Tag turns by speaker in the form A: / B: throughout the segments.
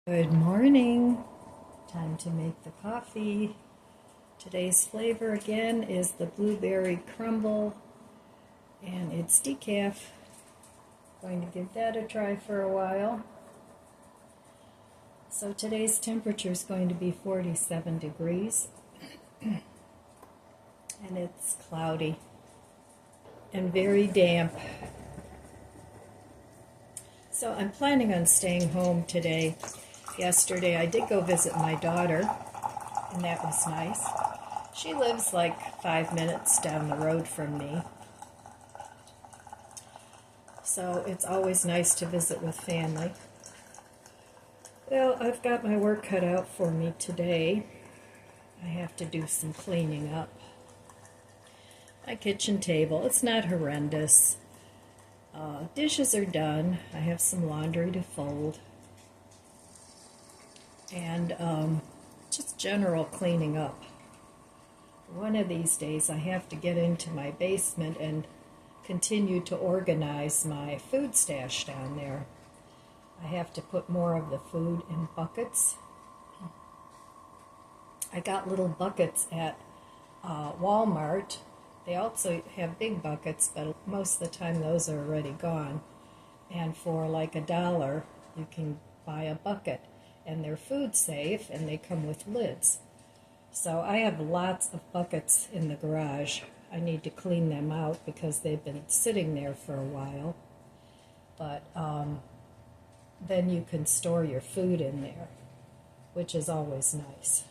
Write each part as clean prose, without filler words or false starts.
A: Good morning. Time to make the coffee. Today's flavor again is the blueberry crumble, and it's decaf. Going to give that a try for a while. So today's temperature is going to be 47 degrees, and it's cloudy and very damp. So I'm planning on staying home today. Yesterday I did go visit my daughter, and that was nice. She lives like 5 minutes down the road from me. So it's always nice to visit with family. Well, I've got my work cut out for me today. I have to do some cleaning up. My kitchen table, it's not horrendous. Dishes are done. I have some laundry to fold. And just general cleaning up. One of these days I have to get into my basement and continue to organize my food stash down there. I have to put more of the food in buckets. I got little buckets at Walmart. They also have big buckets, but most of the time those are already gone. And for like $1, you can buy a bucket. And they're food safe, and they come with lids. So I have lots of buckets in the garage. I need to clean them out because they've been sitting there for a while. But then you can store your food in there, which is always nice.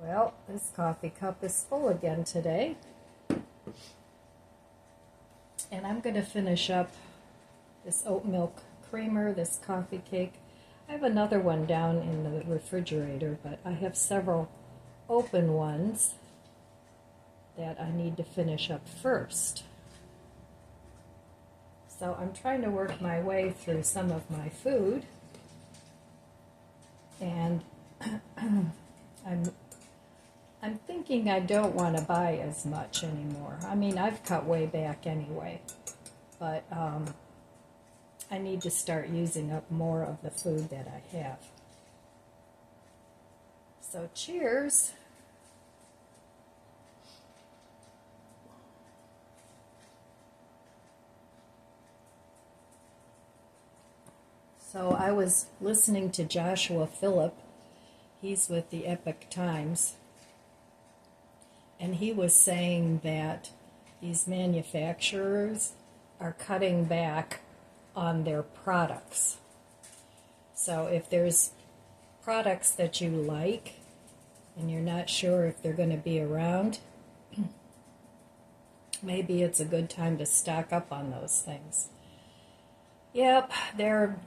A: Well, this coffee cup is full again today. And I'm going to finish up this oat milk creamer, this coffee cake. I have another one down in the refrigerator, but I have several open ones that I need to finish up first. So I'm trying to work my way through some of my food, and I'm thinking I don't want to buy as much anymore. I mean, I've cut way back anyway, but I need to start using up more of the food that I have. So cheers. So I was listening to Joshua Phillip. He's with the Epic Times. And he was saying that these manufacturers are cutting back on their products. So if there's products that you like and you're not sure if they're going to be around, maybe it's a good time to stock up on those things. Yep, they're,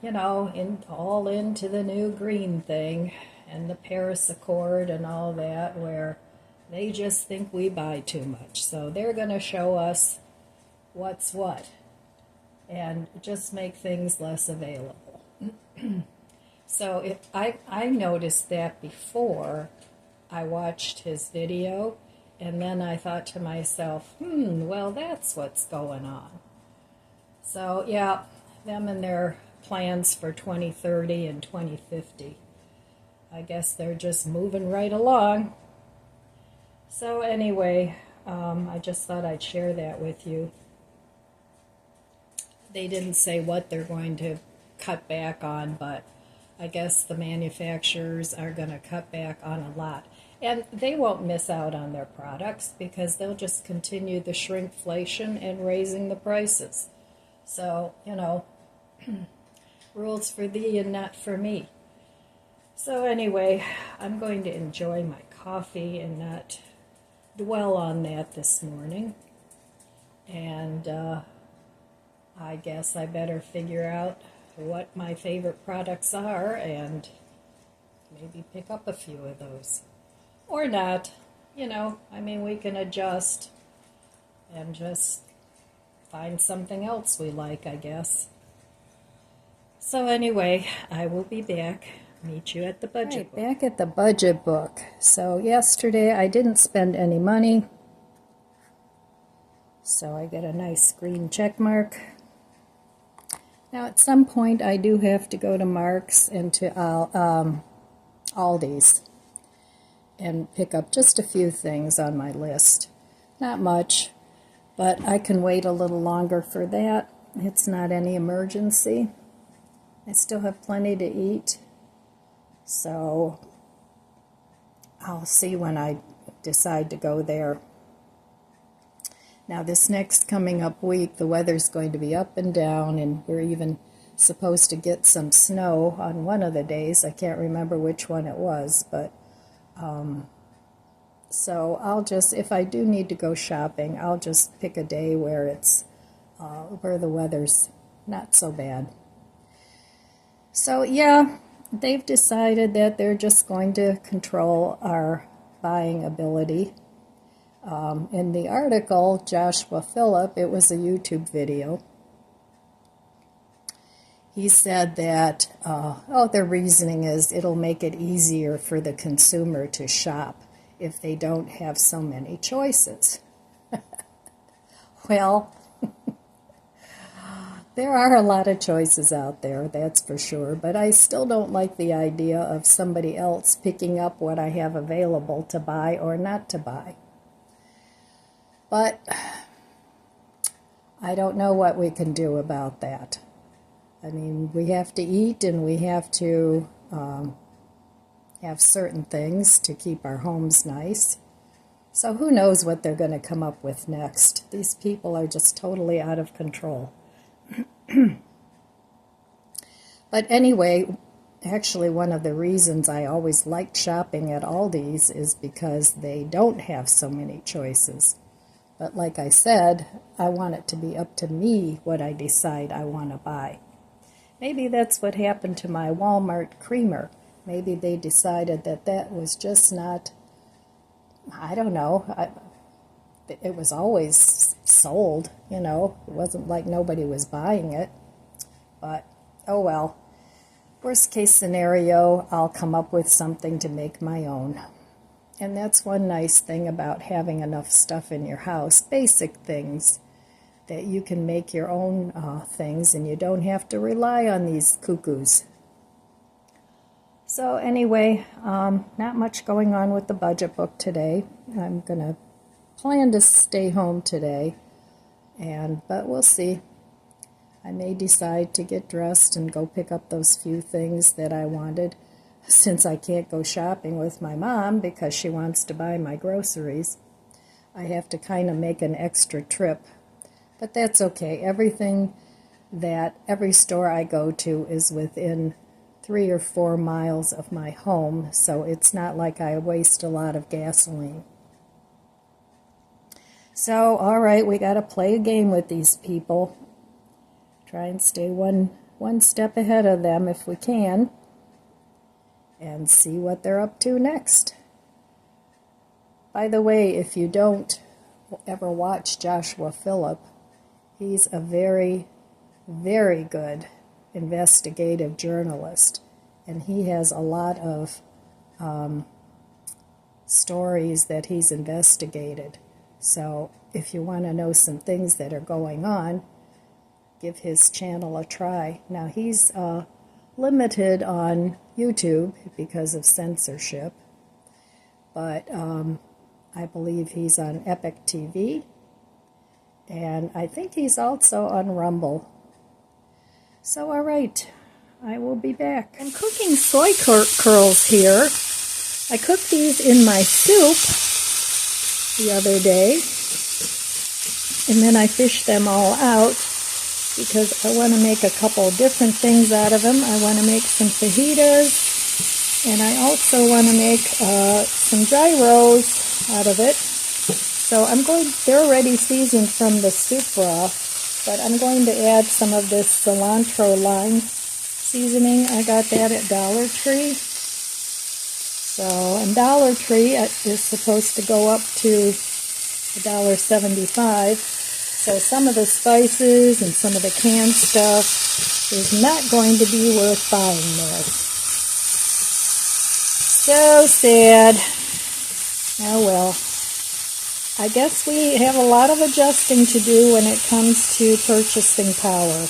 A: all into the new green thing and the Paris Accord and all that, where they just think we buy too much. So they're going to show us what's what and just make things less available. So if I noticed that before I watched his video, and then I thought to myself, well, that's what's going on. So yeah, them and their plans for 2030 and 2050. I guess they're just moving right along. So anyway, I just thought I'd share that with you. They didn't say what they're going to cut back on, but I guess the manufacturers are going to cut back on a lot. And they won't miss out on their products because they'll just continue the shrinkflation and raising the prices. So, rules for thee and not for me. So anyway, I'm going to enjoy my coffee and not dwell on that this morning. And I guess I better figure out what my favorite products are and maybe pick up a few of those. Or not. We can adjust and just find something else we like, I guess. So anyway, I will be back. Meet you at the budget book. Back at the budget book. So yesterday I didn't spend any money. So I get a nice green check mark. Now, at some point, I do have to go to Mark's and to Aldi's and pick up just a few things on my list. Not much, but I can wait a little longer for that. It's not any emergency. I still have plenty to eat, so I'll see when I decide to go there. Now, this next coming up week, the weather's going to be up and down, and we're even supposed to get some snow on one of the days. I can't remember which one it was, but so I'll just, if I do need to go shopping, I'll just pick a day where it's where the weather's not so bad. So yeah, they've decided that they're just going to control our buying ability. In the article, Joshua Phillip, it was a YouTube video, he said that, their reasoning is it'll make it easier for the consumer to shop if they don't have so many choices. Well, there are a lot of choices out there, that's for sure, but I still don't like the idea of somebody else picking up what I have available to buy or not to buy. But I don't know what we can do about that. I mean, we have to eat and we have to have certain things to keep our homes nice. So who knows what they're going to come up with next. These people are just totally out of control. But anyway, actually one of the reasons I always liked shopping at Aldi's is because they don't have so many choices. But like I said, I want it to be up to me what I decide I want to buy. Maybe that's what happened to my Walmart creamer. Maybe they decided that that was just not, I don't know, it was always sold, you know. It wasn't like nobody was buying it. But, oh well. Worst case scenario, I'll come up with something to make my own. And that's one nice thing about having enough stuff in your house, basic things, that you can make your own things and you don't have to rely on these cuckoos. So anyway, not much going on with the budget book today. I'm going to plan to stay home today, but we'll see. I may decide to get dressed and go pick up those few things that I wanted, since I can't go shopping with my mom because she wants to buy my groceries. I have to kind of make an extra trip. But that's okay. Every store I go to is within 3 or 4 miles of my home, so it's not like I waste a lot of gasoline. So, all right, we got to play a game with these people. Try and stay one step ahead of them if we can, and see what they're up to next. By the way, if you don't ever watch Joshua Phillip, he's a very, very good investigative journalist, and he has a lot of stories that he's investigated. So if you want to know some things that are going on, give his channel a try. Now he's limited on YouTube because of censorship, but I believe he's on Epic TV, and I think he's also on Rumble. So all right, I will be back. I'm cooking soy curls here. I cooked these in my soup the other day, and then I fished them all out because I want to make a couple different things out of them. I want to make some fajitas, and I also want to make some gyros out of it. So they're already seasoned from the soup broth, but I'm going to add some of this cilantro lime seasoning. I got that at Dollar Tree. So, and Dollar Tree is supposed to go up to $1.75. So some of the spices and some of the canned stuff is not going to be worth buying there. So sad. Oh well. I guess we have a lot of adjusting to do when it comes to purchasing power.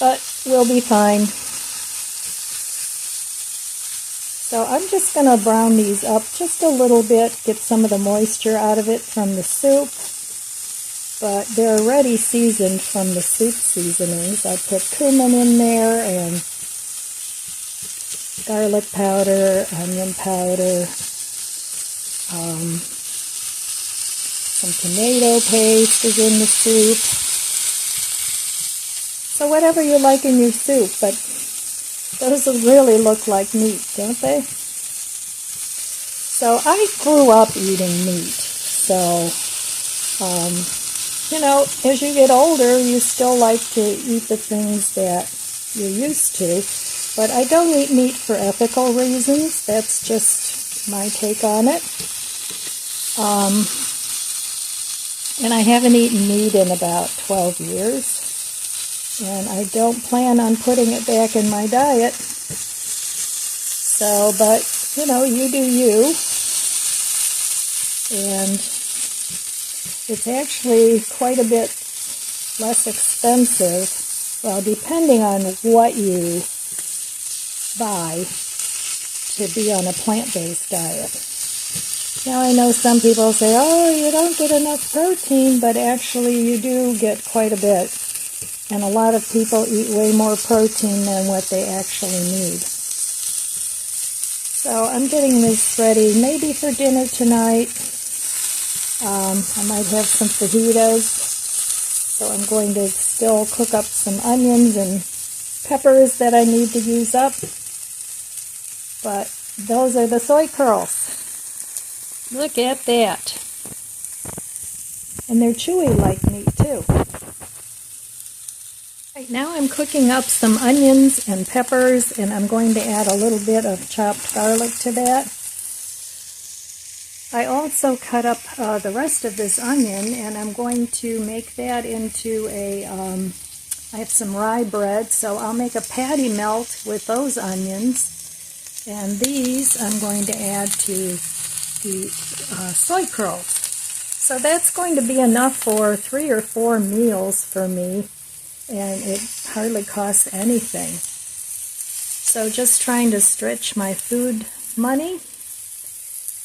A: but we'll be fine. So I'm just going to brown these up just a little bit, get some of the moisture out of it from the soup. But they're already seasoned from the soup seasonings. I put cumin in there and garlic powder, onion powder, some tomato paste is in the soup. So whatever you like in your soup, but those really look like meat, don't they? So I grew up eating meat. So, you know, as you get older, you still like to eat the things that you're used to. But I don't eat meat for ethical reasons. That's just my take on it. And I haven't eaten meat in about 12 years. And I don't plan on putting it back in my diet. So, but, you know, you do you. And it's actually quite a bit less expensive, well, depending on what you buy to be on a plant-based diet. Now, I know some people say, oh, you don't get enough protein, but actually you do get quite a bit. And a lot of people eat way more protein than what they actually need. So I'm getting this ready maybe for dinner tonight. I might have some fajitas. So I'm going to still cook up some onions and peppers that I need to use up. But those are the soy curls. Look at that. And they're chewy like meat too. Right now I'm cooking up some onions and peppers, and I'm going to add a little bit of chopped garlic to that. I also cut up the rest of this onion, and I'm going to make that into a, I have some rye bread, so I'll make a patty melt with those onions. And these I'm going to add to the soy curls. So that's going to be enough for 3 or 4 meals for me, and it hardly costs anything. So just trying to stretch my food money,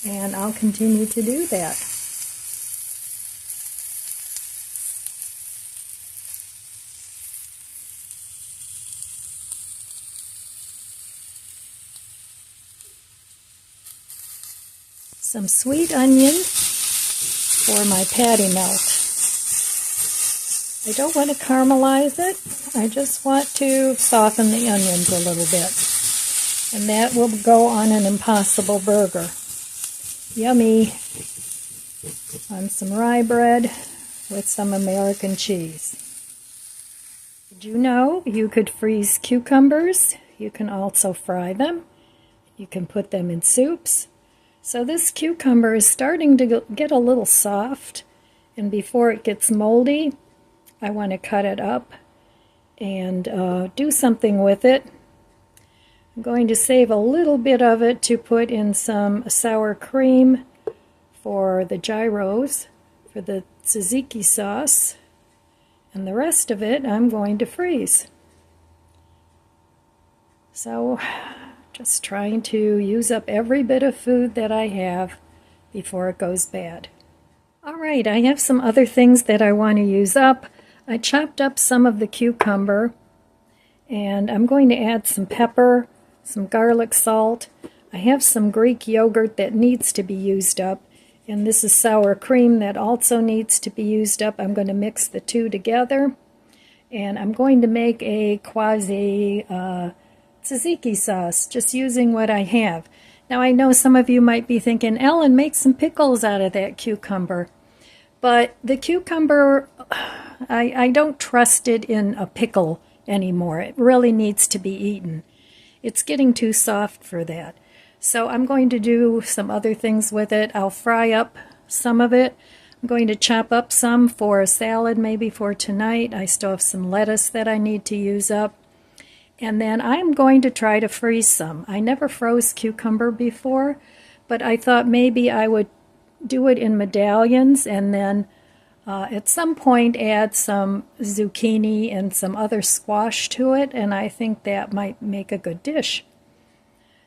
A: and I'll continue to do that. Some sweet onion for my patty melt. I don't want to caramelize it. I just want to soften the onions a little bit. And that will go on an Impossible burger. Yummy. On some rye bread with some American cheese. Did you know you could freeze cucumbers? You can also fry them. You can put them in soups. So this cucumber is starting to get a little soft, and before it gets moldy, I want to cut it up and do something with it. I'm going to save a little bit of it to put in some sour cream for the gyros, for the tzatziki sauce, and the rest of it I'm going to freeze. So, just trying to use up every bit of food that I have before it goes bad. Alright, I have some other things that I want to use up. I chopped up some of the cucumber, and I'm going to add some pepper, some garlic salt. I have some Greek yogurt that needs to be used up, and this is sour cream that also needs to be used up. I'm going to mix the two together, and I'm going to make a quasi tzatziki sauce, just using what I have. Now I know some of you might be thinking, Ellen, make some pickles out of that cucumber. But the cucumber, I don't trust it in a pickle anymore. It really needs to be eaten. It's getting too soft for that. So I'm going to do some other things with it. I'll fry up some of it. I'm going to chop up some for a salad, maybe for tonight. I still have some lettuce that I need to use up. And then I'm going to try to freeze some. I never froze cucumber before, but I thought maybe I would do it in medallions and then At some point add some zucchini and some other squash to it, and I think that might make a good dish.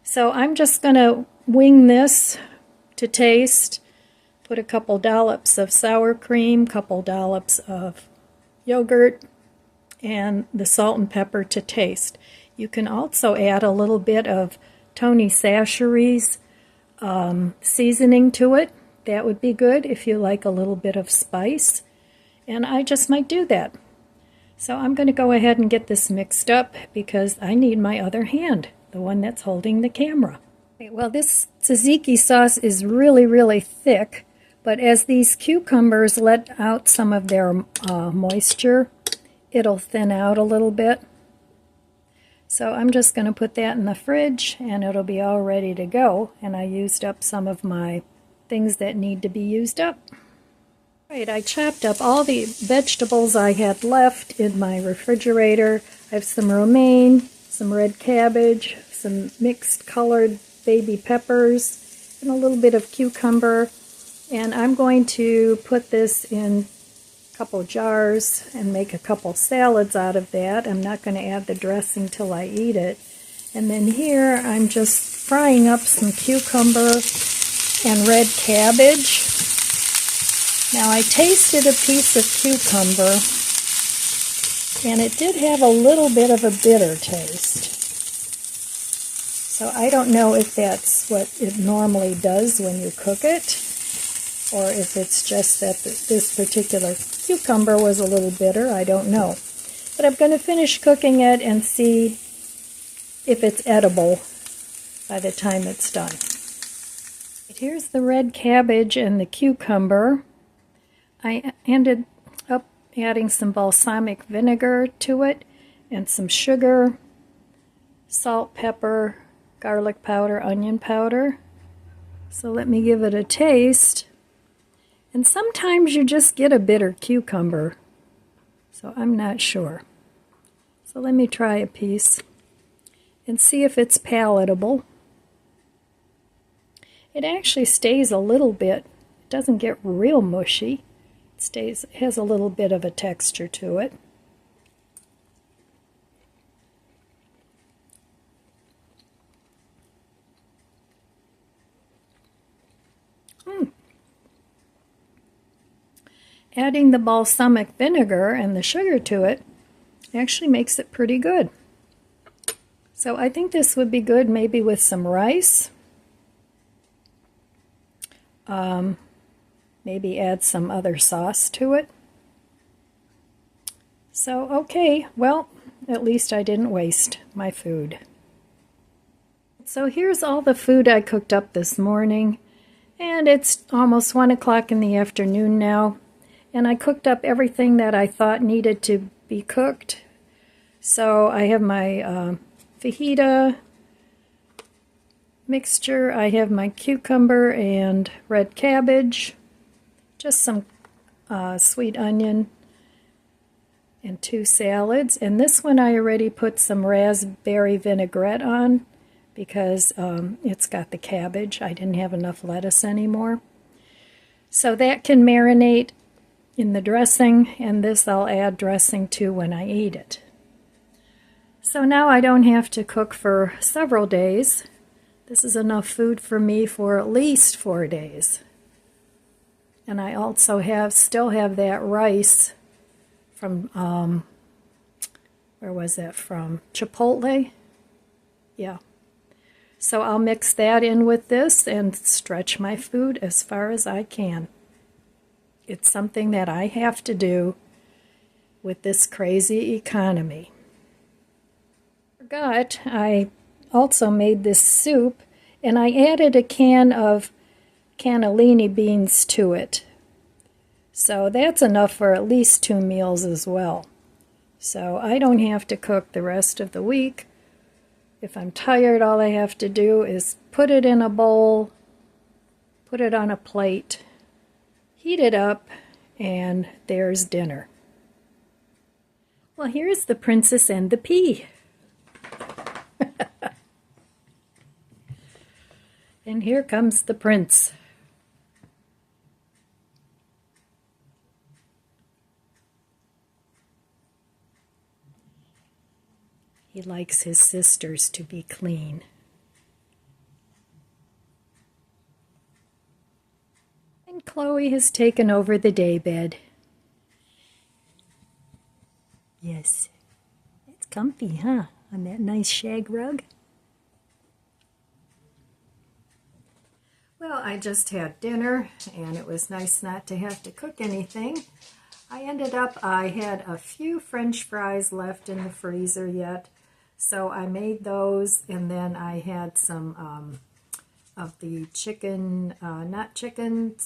A: So I'm just going to wing this to taste. Put a couple dollops of sour cream, couple dollops of yogurt, and the salt and pepper to taste. You can also add a little bit of Tony Chachere's seasoning to it. That would be good if you like a little bit of spice, and I just might do that. So I'm going to go ahead and get this mixed up because I need my other hand, the one that's holding the camera. Well, this tzatziki sauce is really, really thick, but as these cucumbers let out some of their moisture, it'll thin out a little bit. So I'm just going to put that in the fridge and it'll be all ready to go. And I used up some of my things that need to be used up. Right, I chopped up all the vegetables I had left in my refrigerator. I have some romaine, some red cabbage, some mixed colored baby peppers, and a little bit of cucumber. And I'm going to put this in a couple jars and make a couple salads out of that. I'm not going to add the dressing till I eat it. And then here I'm just frying up some cucumber and red cabbage. Now I tasted a piece of cucumber and it did have a little bit of a bitter taste. So I don't know if that's what it normally does when you cook it, or if it's just that this particular cucumber was a little bitter. I don't know. But I'm going to finish cooking it and see if it's edible by the time it's done. Here's the red cabbage and the cucumber. I ended up adding some balsamic vinegar to it and some sugar, salt, pepper, garlic powder, onion powder. So let me give it a taste. And sometimes you just get a bitter cucumber, so I'm not sure. So let me try a piece and see if it's palatable. It actually stays a little bit. It doesn't get real mushy. It has a little bit of a texture to it. Adding the balsamic vinegar and the sugar to it actually makes it pretty good. So I think this would be good maybe with some rice. Maybe add some other sauce to it. So, okay, well, at least I didn't waste my food. So here's all the food I cooked up this morning, and it's almost 1 o'clock in the afternoon now, and I cooked up everything that I thought needed to be cooked. So I have my fajita mixture, I have my cucumber and red cabbage, just some sweet onion, and 2 salads. And this one I already put some raspberry vinaigrette on because it's got the cabbage. I didn't have enough lettuce anymore. So that can marinate in the dressing, and this I'll add dressing to when I eat it. So now I don't have to cook for several days. This is enough food for me for at least 4 days. And I also still have that rice from, where was that from? Chipotle? Yeah. So I'll mix that in with this and stretch my food as far as I can. It's something that I have to do with this crazy economy. Forgot, I also made this soup, and I added a can of cannellini beans to it. So that's enough for at least 2 meals as well. So I don't have to cook the rest of the week. If I'm tired, all I have to do is put it in a bowl, put it on a plate, heat it up, and there's dinner. Well, here's the princess and the pea. And here comes the prince. He likes his sisters to be clean. And Chloe has taken over the daybed. Yes, it's comfy, huh? On that nice shag rug. Well, I just had dinner, and it was nice not to have to cook anything. I had a few French fries left in the freezer yet, so I made those, and then I had some of the chicken, not chicken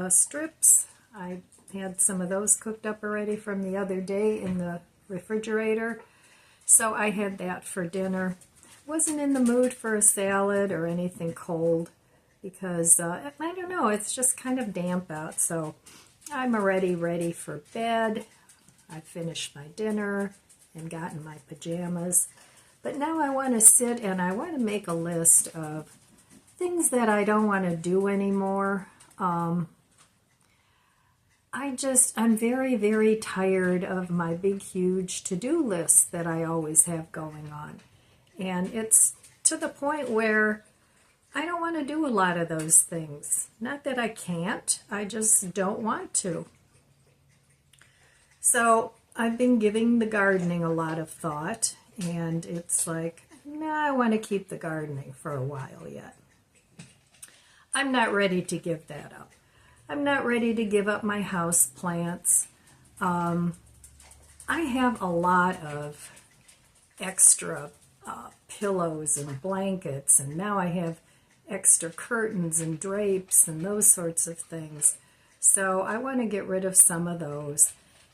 A: strips. I had some of those cooked up already from the other day in the refrigerator, so I had that for dinner. Wasn't in the mood for a salad or anything cold because, I don't know, it's just kind of damp out, so I'm already ready for bed. I finished my dinner and gotten my pajamas, but now I want to sit and I want to make a list of things that I don't want to do anymore. I'm very, very tired of my big, huge to-do list that I always have going on. And it's to the point where I don't want to do a lot of those things. Not that I can't, I just don't want to. So I've been giving the gardening a lot of thought, and it's like, nah, I want to keep the gardening for a while yet. I'm not ready to give that up. I'm not ready to give up my house plants. I have a lot of extra pillows and blankets, and now I have extra curtains and drapes and those sorts of things. So I want to get rid of some of those.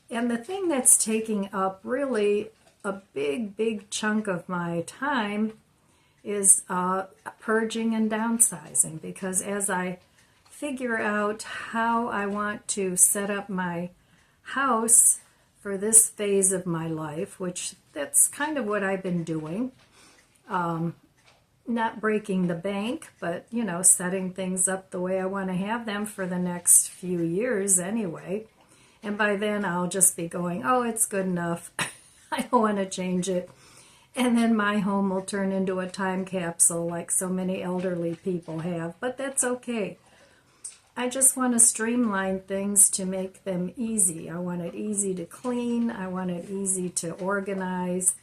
A: And the thing that's taking up really a big, big chunk of my time is purging and downsizing, because as I figure out how I want to set up my house for this phase of my life, which that's kind of what I've been doing, not breaking the bank, but, you know, setting things up the way I want to have them for the next few years anyway. And by then I'll just be going, oh, it's good enough. I don't want to change it. And then my home will turn into a time capsule like so many elderly people have, but that's okay. I just want to streamline things to make them easy. I want it easy to clean. I want it easy to organize.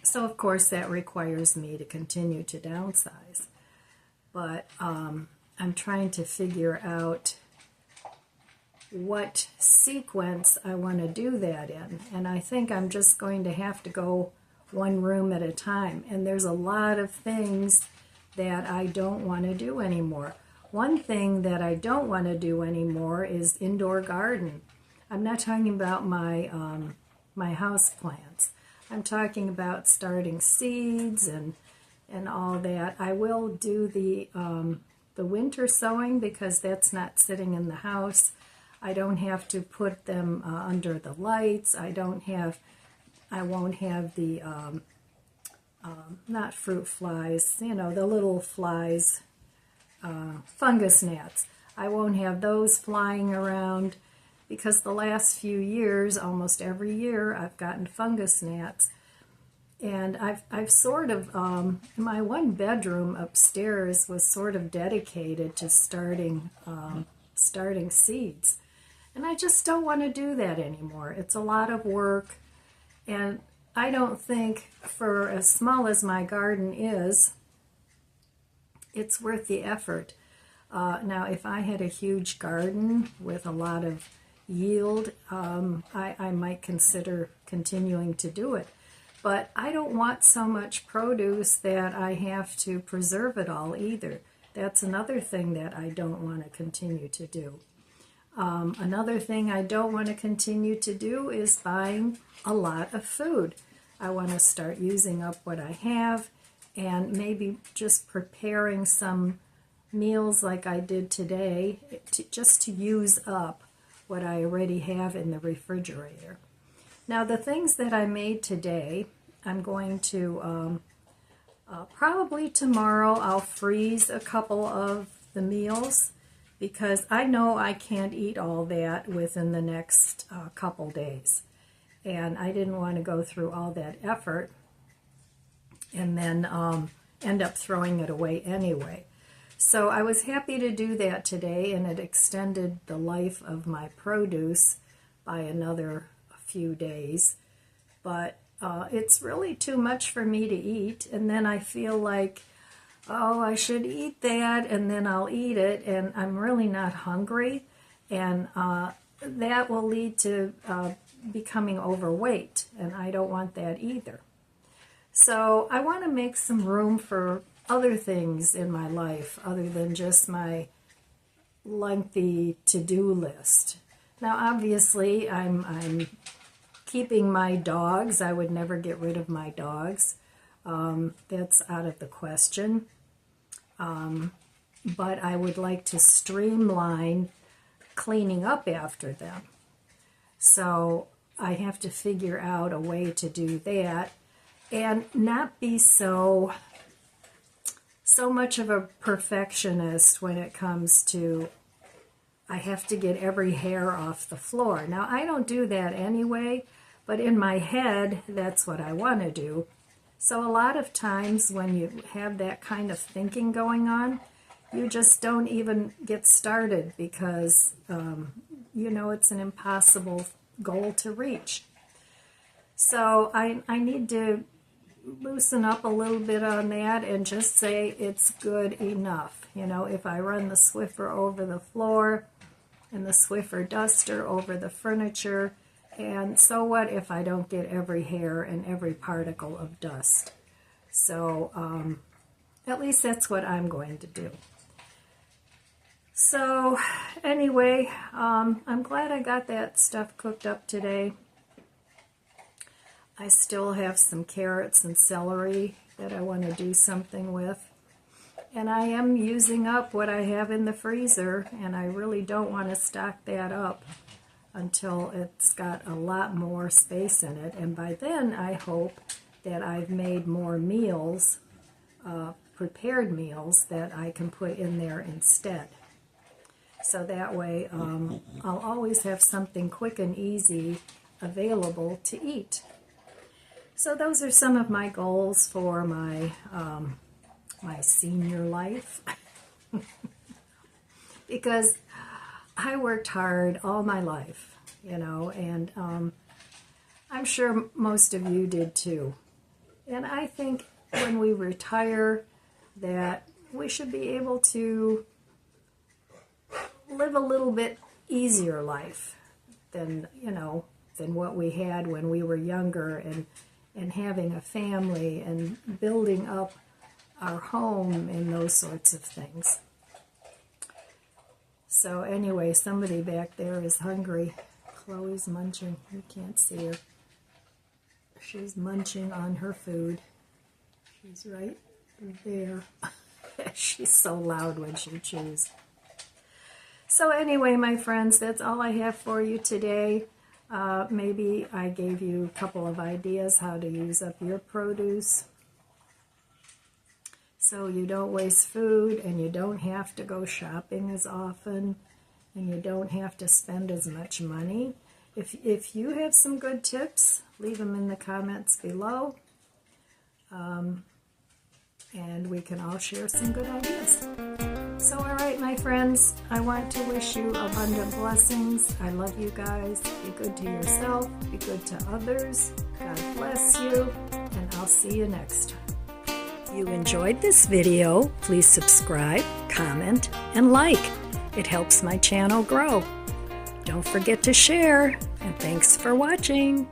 A: So of course that requires me to continue to downsize. But I'm trying to figure out what sequence I want to do that in. And I think I'm just going to have to go one room at a time. And there's a lot of things that I don't want to do anymore. One thing that I don't want to do anymore is indoor garden. I'm not talking about my my house plants. I'm talking about starting seeds and all that. I will do the winter sowing because that's not sitting in the house. I don't have to put them under the lights. I won't have the not fruit flies, you know, the little flies, fungus gnats. I won't have those flying around because the last few years, almost every year, I've gotten fungus gnats. And I've sort of, my one bedroom upstairs was sort of dedicated to starting seeds. And I just don't want to do that anymore. It's a lot of work, and I don't think, for as small as my garden is, it's worth the effort. Now, if I had a huge garden with a lot of yield, I might consider continuing to do it. But I don't want so much produce that I have to preserve it all either. That's another thing that I don't want to continue to do. Another thing I don't want to continue to do is buying a lot of food. I want to start using up what I have and maybe just preparing some meals like I did today just to use up what I already have in the refrigerator. Now, the things that I made today, I'm going to, probably tomorrow I'll freeze a couple of the meals because I know I can't eat all that within the next couple days. and I didn't want to go through all that effort and then end up throwing it away anyway. So I was happy to do that today, and it extended the life of my produce by another few days. But it's really too much for me to eat, and then I feel like, oh, I should eat that, and then I'll eat it, and I'm really not hungry, and that will lead to becoming overweight, and I don't want that either. So I want to make some room for other things in my life other than just my lengthy to-do list. Now, obviously, I'm keeping my dogs. I would never get rid of my dogs. That's out of the question. But I would like to streamline cleaning up after them. So I have to figure out a way to do that and not be so much of a perfectionist when it comes to I have to get every hair off the floor. Now, I don't do that anyway, but in my head, that's what I want to do. So a lot of times when you have that kind of thinking going on, you just don't even get started because, you know, it's an impossible goal to reach. So I need to loosen up a little bit on that and just say it's good enough. You know, if I run the Swiffer over the floor and the Swiffer duster over the furniture, and so what if I don't get every hair and every particle of dust? So at least that's what I'm going to do. So anyway, I'm glad I got that stuff cooked up today. I still have some carrots and celery that I want to do something with. And I am using up what I have in the freezer, and I really don't want to stock that up until it's got a lot more space in it. And by then, I hope that I've made more meals, prepared meals, that I can put in there instead. So that way, I'll always have something quick and easy available to eat. So those are some of my goals for my my senior life. Because I worked hard all my life, you know, and I'm sure most of you did too. And I think when we retire that we should be able to live a little bit easier life than, you know, than what we had when we were younger, and having a family and building up our home and those sorts of things. So anyway, somebody back there is hungry. Chloe's munching. You can't see her. She's munching on her food. She's right there. She's so loud when she chews. So anyway, my friends, that's all I have for you today. Maybe I gave you a couple of ideas how to use up your produce so you don't waste food, and you don't have to go shopping as often, and you don't have to spend as much money. If you have some good tips, leave them in the comments below, and we can all share some good ideas. So, all right, my friends, I want to wish you abundant blessings. I love you guys. Be good to yourself. Be good to others. God bless you, and I'll see you next time. If you enjoyed this video, please subscribe, comment, and like. It helps my channel grow. Don't forget to share, and thanks for watching.